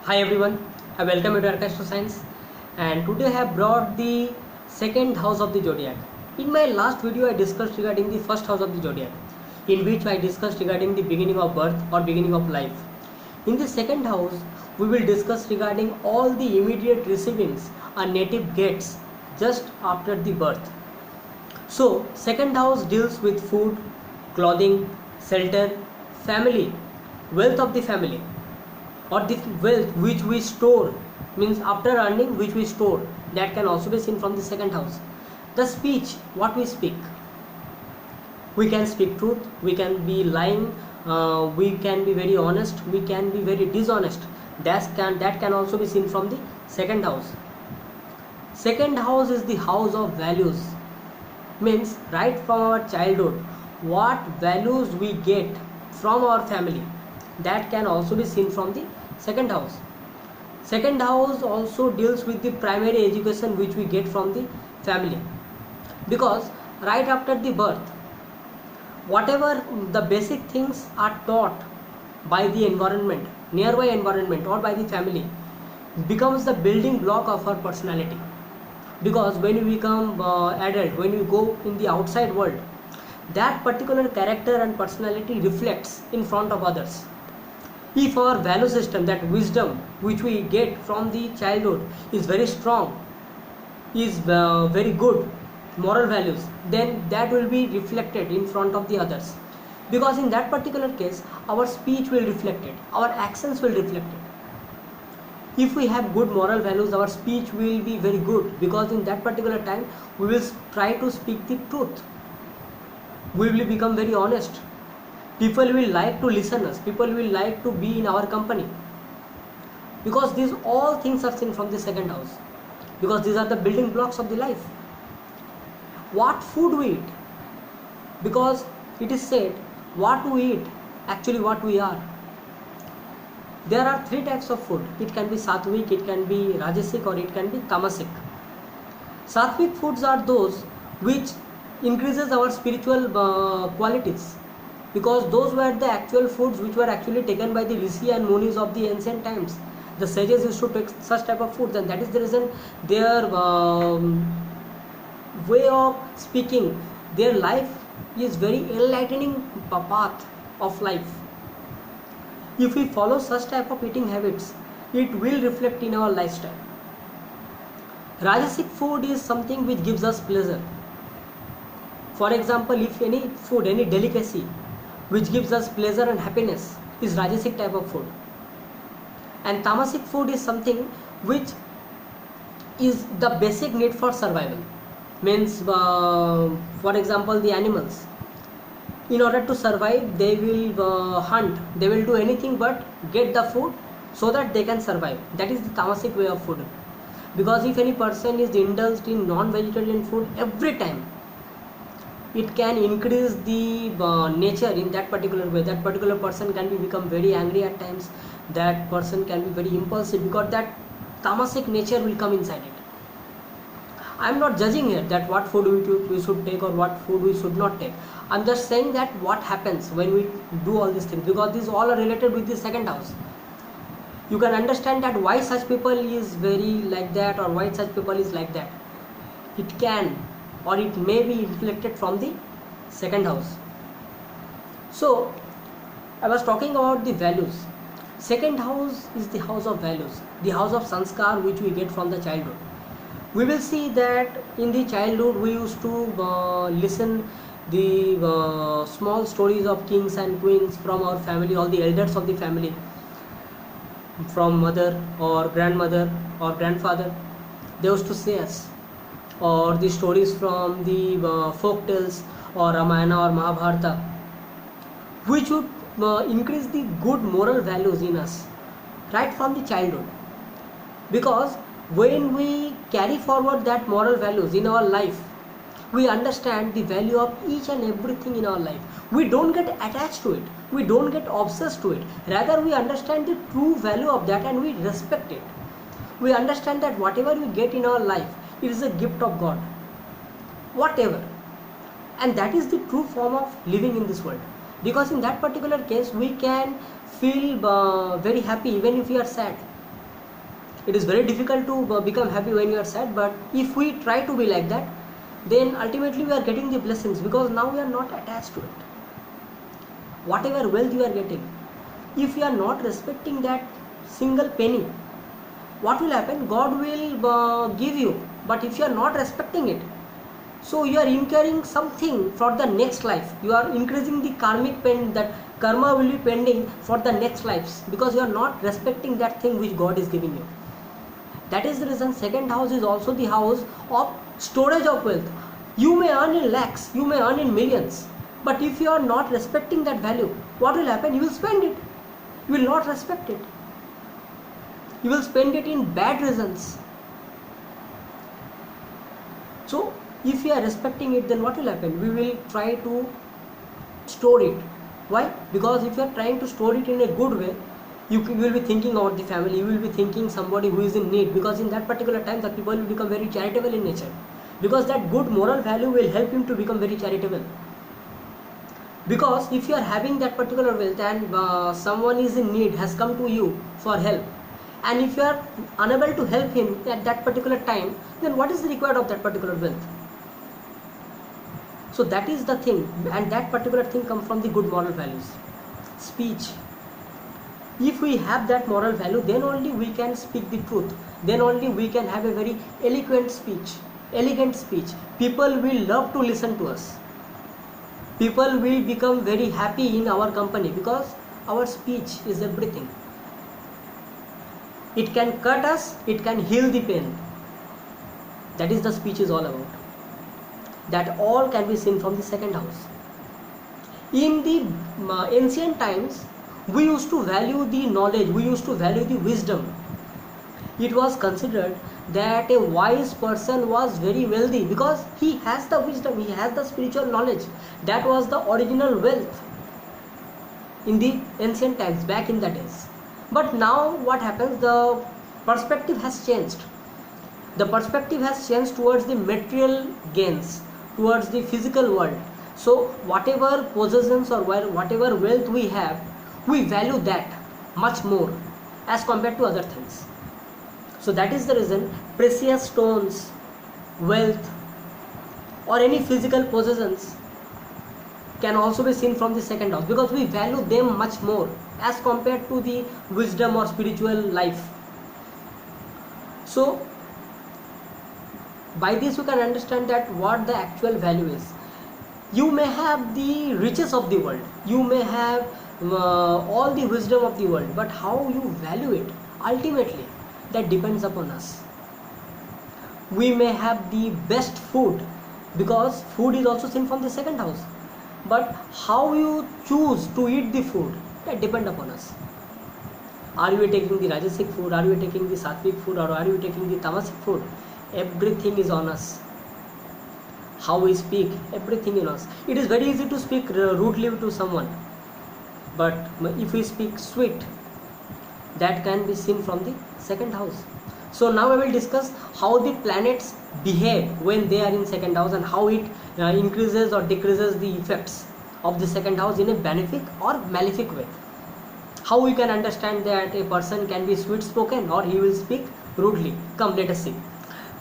Hi everyone, I welcome you to Archastro Science, and today I have brought the second house of the zodiac. In my last video I discussed regarding the first house of the zodiac, in which I discussed regarding the beginning of birth or beginning of life. In the second house we will discuss regarding all the immediate receivings a native gets just after the birth. So second house deals with food, clothing, shelter, family, wealth of the family, or the wealth which we store, means after earning which we store, that can also be seen from the second house. The speech, what we speak, we can speak truth, we can be lying, we can be very honest, we can be very dishonest. That can also be seen from the second house. Second house is the house of values, means right from our childhood what values we get from our family, that can also be seen from the second house. Second house also deals with the primary education which we get from the family, because right after the birth whatever the basic things are taught by the environment, nearby environment, or by the family, becomes the building block of our personality. Because when you become adult, when you go in the outside world, that particular character and personality reflects in front of others. If our value system, that wisdom which we get from the childhood, is very strong, is very good moral values, then that will be reflected in front of the others, because in that particular case our speech will reflect it, our actions will reflect it. If we have good moral values, our speech will be very good, because in that particular time we will try to speak the truth, we will become very honest, people will like to listen us, people will like to be in our company, because these all things are seen from the second house, because these are the building blocks of the life. What food we eat, because it is said what we eat actually what we are. There are three types of food, it can be sattvic, it can be rajasic, or it can be tamasic. Sattvic foods are those which increases our spiritual qualities, because those were the actual foods which were actually taken by the rishi and munis of the ancient times. The sages used to take such type of foods, and that is the reason their way of speaking, their life is very enlightening path of life. If we follow such type of eating habits, it will reflect in our lifestyle. Rajasic food is something which gives us pleasure. For example, if any food, any delicacy which gives us pleasure and happiness is rajasic type of food. And tamasic food is something which is the basic need for survival, means for example the animals, in order to survive they will hunt, they will do anything but get the food so that they can survive. That is the tamasic way of food. Because if any person is indulged in non-vegetarian food every time, it can increase the nature in that particular way. That particular person can become very angry at times, that person can be very impulsive, because that tamasic nature will come inside it. I am not judging here that what food we should take or what food we should not take. I am just saying that what happens when we do all these things, because these all are related with the second house. You can understand that why such people is very like that, or why such people is like that. It can, or it may be reflected from the second house. So I was talking about the values. Second house is the house of values, the house of sanskar which we get from the childhood. We will see that in the childhood we used to listen the small stories of kings and queens from our family, all the elders of the family, from mother or grandmother or grandfather, they used to say us, or the stories from the folk tales or Ramayana or Mahabharata, which would increase the good moral values in us right from the childhood. Because when we carry forward that moral values in our life, we understand the value of each and everything in our life. We don't get attached to it, we don't get obsessed to it, rather we understand the true value of that and we respect it. We understand that whatever we get in our life, it is a gift of God, whatever, and that is the true form of living in this world. Because in that particular case we can feel very happy even if we are sad. It is very difficult to become happy when you are sad, but if we try to be like that, then ultimately we are getting the blessings, because now we are not attached to it. Whatever wealth you are getting, if you are not respecting that single penny, what will happen? God will give you, but if you are not respecting it, so you are incurring something for the next life. You are increasing the karmic pain, that karma will be pending for the next lives, because you are not respecting that thing which God is giving you. That is the reason second house is also the house of storage of wealth. You may earn in lakhs, you may earn in millions, but if you are not respecting that value, what will happen? You will spend it. You will not respect it. You will spend it in bad reasons. So if you are respecting it, then what will happen? We will try to store it. Why? Because if you are trying to store it in a good way, you will be thinking about the family, you will be thinking somebody who is in need, because in that particular time the people will become very charitable in nature, because that good moral value will help him to become very charitable. Because if you are having that particular wealth and someone is in need, has come to you for help, and if you are unable to help him at that particular time, then what is required of that particular wealth? So that is the thing, and that particular thing comes from the good moral values. Speech. If we have that moral value, then only we can speak the truth. Then only we can have a very eloquent speech, elegant speech. People will love to listen to us. People will become very happy in our company, because our speech is everything. It can cut us, it can heal the pain. That is the speech is all about. That all can be seen from the second house. In the ancient times, we used to value the knowledge, we used to value the wisdom. It was considered that a wise person was very wealthy, because he has the wisdom, he has the spiritual knowledge. That was the original wealth in the ancient times, back in the days. But now what happens? The perspective has changed. The perspective has changed towards the material gains, towards the physical world. So whatever possessions or whatever wealth we have, we value that much more as compared to other things. So that is the reason precious stones, wealth, or any physical possessions can also be seen from the second house, because we value them much more as compared to the wisdom or spiritual life. So by this you can understand that what the actual value is. You may have the riches of the world, you may have all the wisdom of the world, but how you value it, ultimately that depends upon us. We may have the best food, because food is also seen from the second house, but how you choose to eat the food, that depends upon us. Are you taking the Rajasic food, are you taking the Sattvic food, or are you taking the Tamasic food? Everything is on us. How we speak, everything in us. It is very easy to speak rudely to someone, but if we speak sweet, that can be seen from the second house. So now I will discuss how the planets behave when they are in second house, and how it increases or decreases the effects of the second house in a benefic or malefic way. How we can understand that a person can be sweet spoken or he will speak rudely. Come, let us see.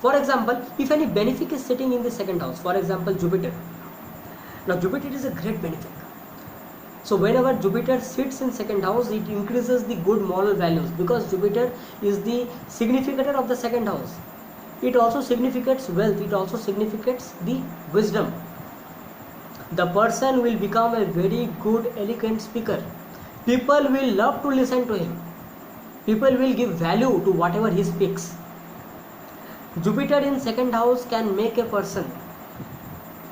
For example, if any benefic is sitting in the second house, for example Jupiter. Now Jupiter is a great benefic. So whenever Jupiter sits in second house, it increases the good moral values, because Jupiter is the significator of the second house. It also significates wealth, it also significates the wisdom. The person will become a very good, eloquent speaker. People will love to listen to him. People will give value to whatever he speaks. Jupiter in second house can make a person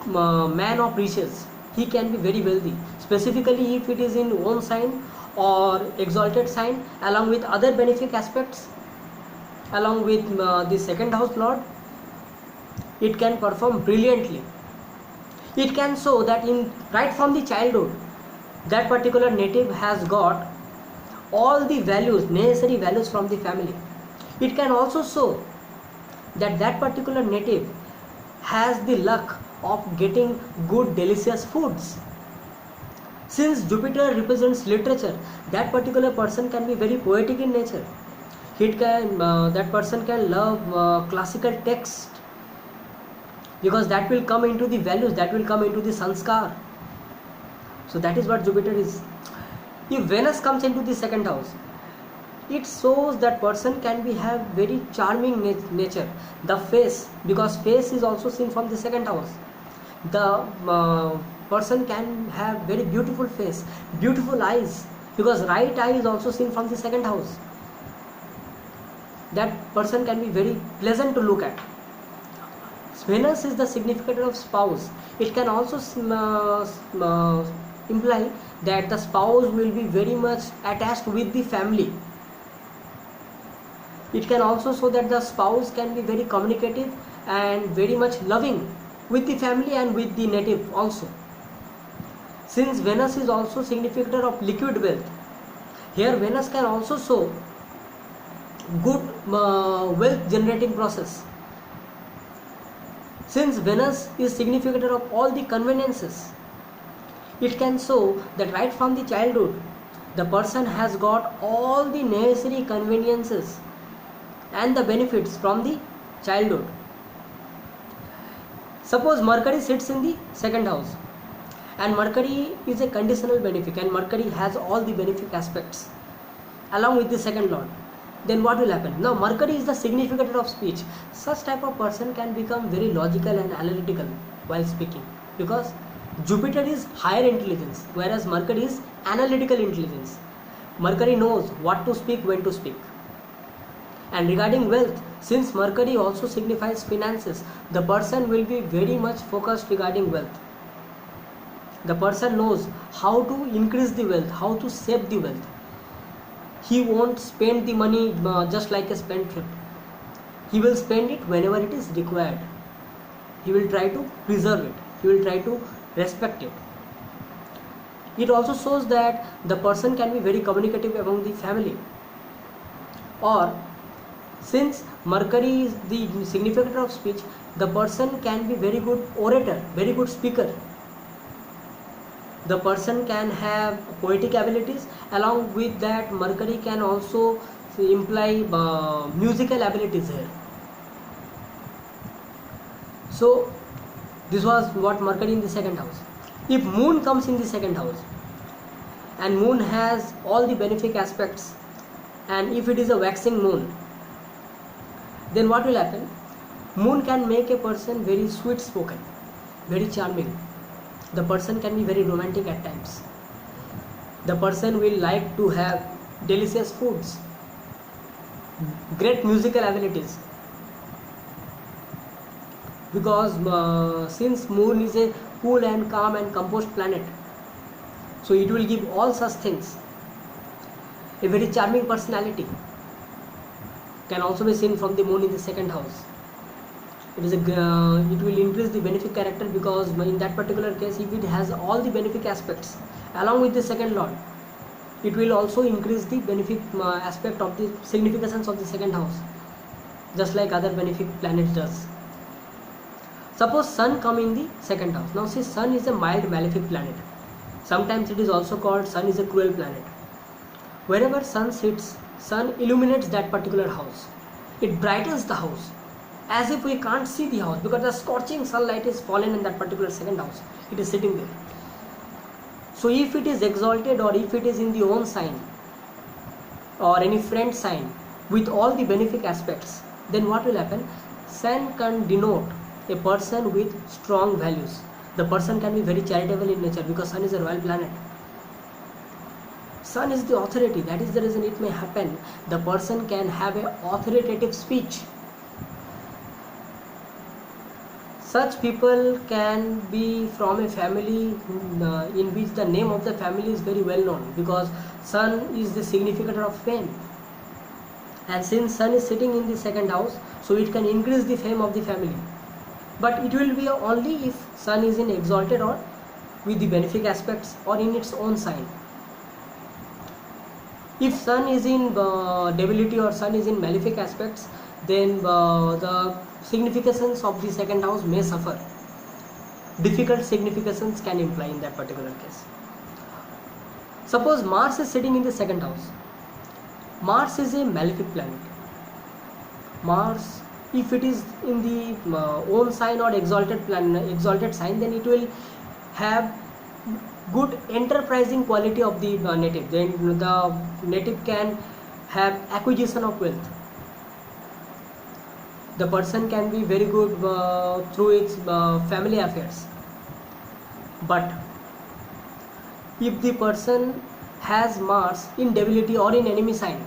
man of riches. He can be very wealthy, specifically if it is in own sign or exalted sign, along with other benefic aspects, along with the second house lord. It can perform brilliantly. It can show that right from the childhood, that particular native has got all the values, necessary values from the family. It can also show that that particular native has the luck of getting good, delicious foods. Since Jupiter represents literature, that particular person can be very poetic in nature. That person can love classical text, because that will come into the values, that will come into the sanskar. So that is what Jupiter is. If Venus comes into the second house, it shows that person can have very charming nature. The face, because face is also seen from the second house. The person can have very beautiful face, beautiful eyes, because right eye is also seen from the second house. That person can be very pleasant to look at. Venus is the significator of spouse. It can also imply that the spouse will be very much attached with the family. It can also show that the spouse can be very communicative and very much loving with the family and with the native also. Since Venus is also significator of liquid wealth, here Venus can also show good wealth generating process. Since Venus is significator of all the conveniences, it can show that right from the childhood, the person has got all the necessary conveniences and the benefits from the childhood. Suppose Mercury sits in the second house, and Mercury is a conditional benefic, and Mercury has all the benefic aspects along with the second lord. Then what will happen? Now Mercury is the significator of speech. Such type of person can become very logical and analytical while speaking, because Jupiter is higher intelligence, whereas Mercury is analytical intelligence. Mercury knows what to speak, when to speak. And regarding wealth, since Mercury also signifies finances, the person will be very much focused regarding wealth. The person knows how to increase the wealth, how to save the wealth. He won't spend the money just like a spendthrift. He will spend it whenever it is required. He will try to preserve it. He will try to respect it. It also shows that the person can be very communicative among the family. Or since Mercury is the significator of speech, the person can be very good orator, very good speaker. The person can have poetic abilities. Along with that, Mercury can also imply musical abilities here. So this was what Mercury in the second house. If Moon comes in the second house, and Moon has all the benefic aspects, and if it is a waxing moon, then what will happen? Moon can make a person very sweet spoken, very charming. The person can be very romantic at times. The person will like to have delicious foods, great musical abilities, because since Moon is a cool and calm and composed planet, so it will give all such things. A very charming personality can also be seen from the Moon in the second house. It will increase the benefic character, because in that particular case, if it has all the benefic aspects along with the second lord, it will also increase the benefic aspect of the significance of the second house, just like other benefic planets does. Suppose Sun come in the second house. Now see, Sun is a mild malefic planet. Sometimes it is also called Sun is a cruel planet. Wherever Sun sits, Sun illuminates that particular house. It brightens the house, as if we can't see the house, because the scorching sunlight is fallen in that particular second house. It is sitting there. So if it is exalted, or if it is in the own sign or any friend sign with all the benefic aspects, then what will happen? Sun can denote a person with strong values. The person can be very charitable in nature, because Sun is a royal planet. Sun is the authority. That is the reason it may happen the person can have an authoritative speech. Such people can be from a family in which the name of the family is very well known, because Sun is the significator of fame. And since Sun is sitting in the second house, so it can increase the fame of the family. But it will be only if Sun is in exalted or with the benefic aspects or in its own sign. If Sun is in debility or Sun is in malefic aspects, then the significance of the second house may suffer. Difficult significations can imply in that particular case. Suppose Mars is sitting in the second house. Mars is a malefic planet. Mars, if it is in the own sign or exalted sign, then it will have good enterprising quality of the native. Then the native can have acquisition of wealth. The person can be very good through its family affairs. But if the person has Mars in debility or in enemy sign,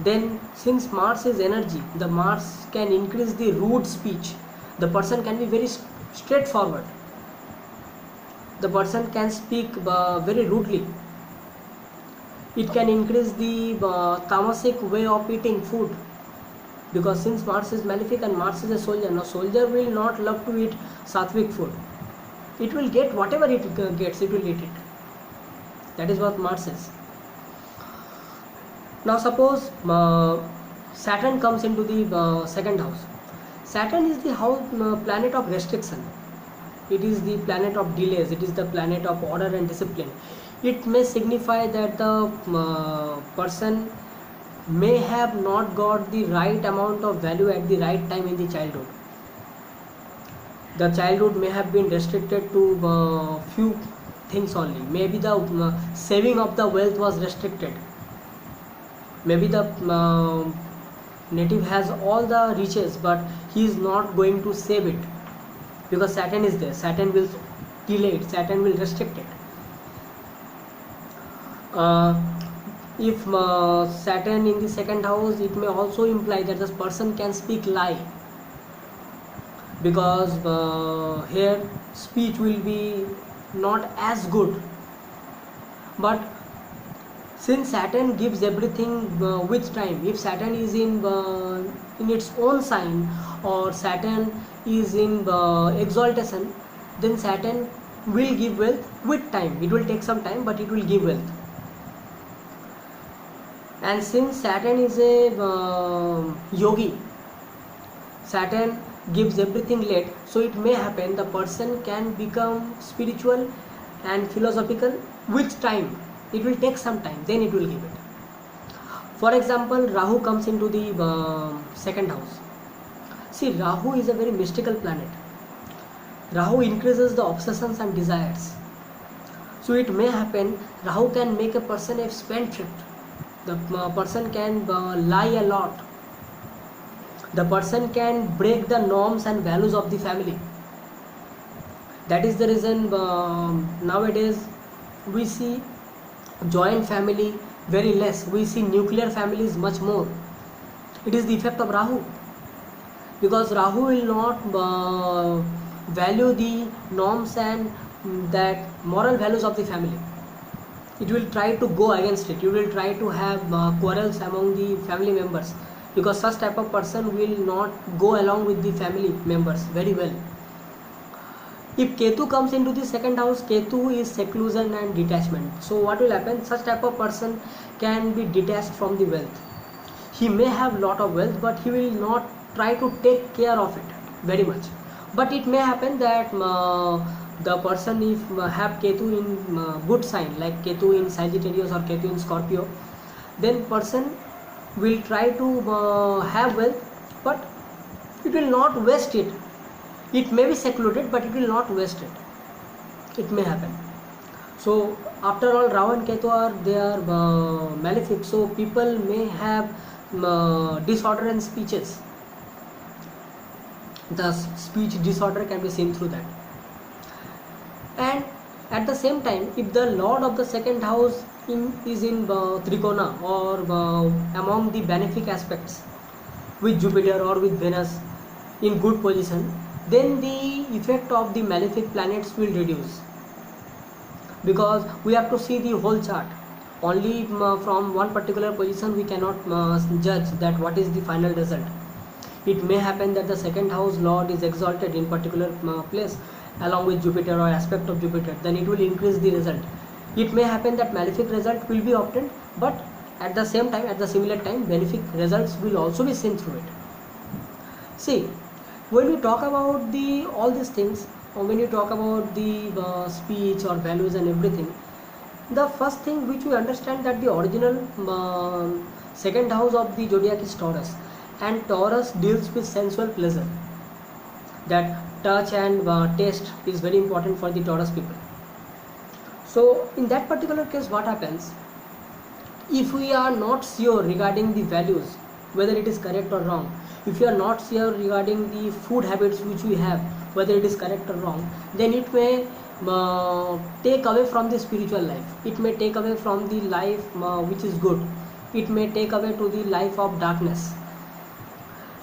then since Mars is energy, the Mars can increase the rude speech. The person can be very straightforward. The person can speak very rudely. It can increase the tamasic way of eating food, because since Mars is malefic and Mars is a soldier, now soldier will not love to eat sattvic food. It will get whatever it gets, it will eat it. That is what Mars is. Now suppose Saturn comes into the second house. Saturn is the planet of restriction. It is the planet of delays. It is the planet of order and discipline. It may signify that the person may have not got the right amount of value at the right time in the childhood. The childhood may have been restricted to few things only. Maybe the saving of the wealth was restricted. Maybe the native has all the riches, but he is not going to save it, because Saturn is there. Saturn will delay it. Saturn will restrict it. If Saturn in the second house, it may also imply that this person can speak lie, because here speech will be not as good. But since Saturn gives everything with time, if Saturn is in its own sign, or Saturn is in exaltation, then Saturn will give wealth with time. It will take some time, but it will give wealth. And since Saturn is a yogi, Saturn gives everything late, so it may happen the person can become spiritual and philosophical with time. It will take some time, then it will give it. For example, Rahu comes into the second house. See, Rahu is a very mystical planet. Rahu increases the obsessions and desires. So it may happen Rahu can make a person a spendthrift. The person can lie a lot. The person can break the norms and values of the family. That is the reason nowadays we see joint family very less. We see nuclear families much more. It is the effect of Rahu, because Rahu will not value the norms and that moral values of the family. It will try to go against it. You will try to have quarrels among the family members, because such type of person will not go along with the family members very well. If Ketu comes into the second house, Ketu is seclusion and detachment. So what will happen? Such type of person can be detached from the wealth. He may have lot of wealth, but he will not try to take care of it very much. But it may happen that the person, if have Ketu in good sign, like Ketu in Sagittarius or Ketu in Scorpio, then person will try to have wealth, but it will not waste it. It may be secluded, but it will not waste it. It may happen. So after all, Rahu and Ketu are malefic. So people may have disorder in speeches. The speech disorder can be seen through that. And at the same time, if the Lord of the second house is in Trikona or among the benefic aspects with Jupiter or with Venus in good position, then the effect of the malefic planets will reduce, because we have to see the whole chart. Only from one particular position we cannot judge that what is the final result. It may happen that the second house Lord is exalted in particular place along with Jupiter or aspect of Jupiter, then it will increase the result. It may happen that malefic result will be obtained, but at the same time, at the similar time, benefic results will also be seen through it. See, when we talk about all these things, or when you talk about the speech or values and everything, the first thing which we understand that the original second house of the zodiac is Taurus, and Taurus deals with sensual pleasure. That touch and taste is very important for the Taurus people. So in that particular case, what happens, if we are not sure regarding the values, whether it is correct or wrong, if you are not sure regarding the food habits which we have, whether it is correct or wrong, then it may take away from the spiritual life. It may take away from the life which is good. It may take away to the life of darkness.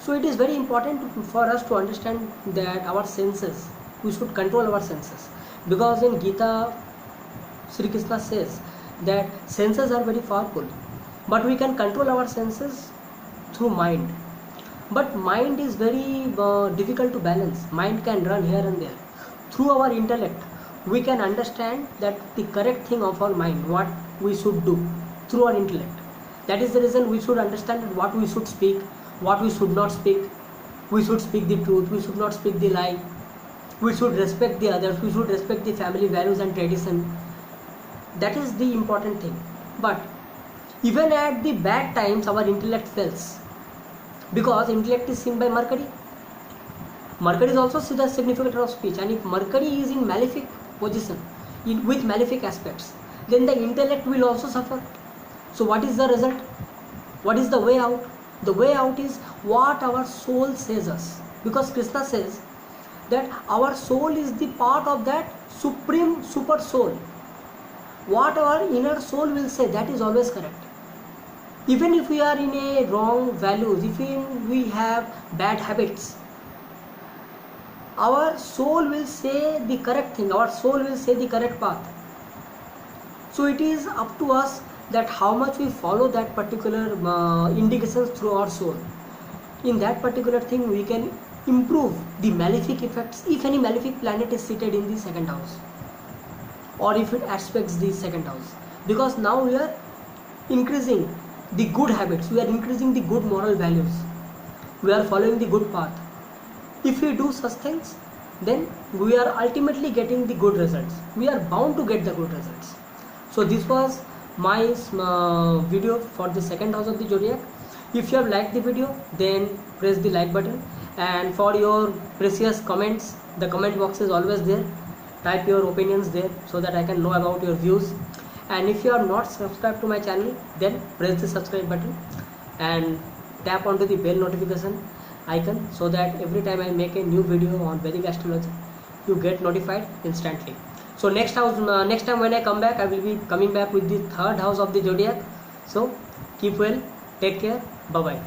So it is very important for us to understand that our senses, we should control our senses, because in Gita Sri Krishna says that senses are very powerful, but we can control our senses through mind. But mind is very difficult to balance. Mind can run here and there. Through our intellect, we can understand that the correct thing of our mind, what we should do through our intellect. That is the reason we should understand what we should speak, what we should not speak. We should speak the truth, we should not speak the lie. We should respect the others, we should respect the family values and tradition. That is the important thing. But even at the bad times, our intellect fails, because intellect is seen by Mercury. Mercury is also the significator of speech, and if Mercury is in malefic position, with malefic aspects, then the intellect will also suffer. So what is the result? What is the way out? The way out is what our soul says us, because Krishna says that our soul is the part of that supreme super soul. What our inner soul will say, that is always correct. Even if we are in a wrong values, if we have bad habits, our soul will say the correct thing, our soul will say the correct path. So it is up to us that how much we follow that particular indications through our soul. In that particular thing, we can improve the malefic effects if any malefic planet is seated in the second house, or if it aspects the second house, because now we are increasing the good habits, we are increasing the good moral values, we are following the good path. If we do such things, then we are ultimately getting the good results. We are bound to get the good results. So this was my video for the second house of the zodiac. If you have liked the video, then press the like button, and for your precious comments, the comment box is always there. Type your opinions there so that I can know about your views. And if you are not subscribed to my channel, then press the subscribe button and tap onto the bell notification icon, so that every time I make a new video on Vedic astrology, you get notified instantly. So next time when I come back, I will be coming back with the third house of the zodiac. So keep well, take care, bye bye.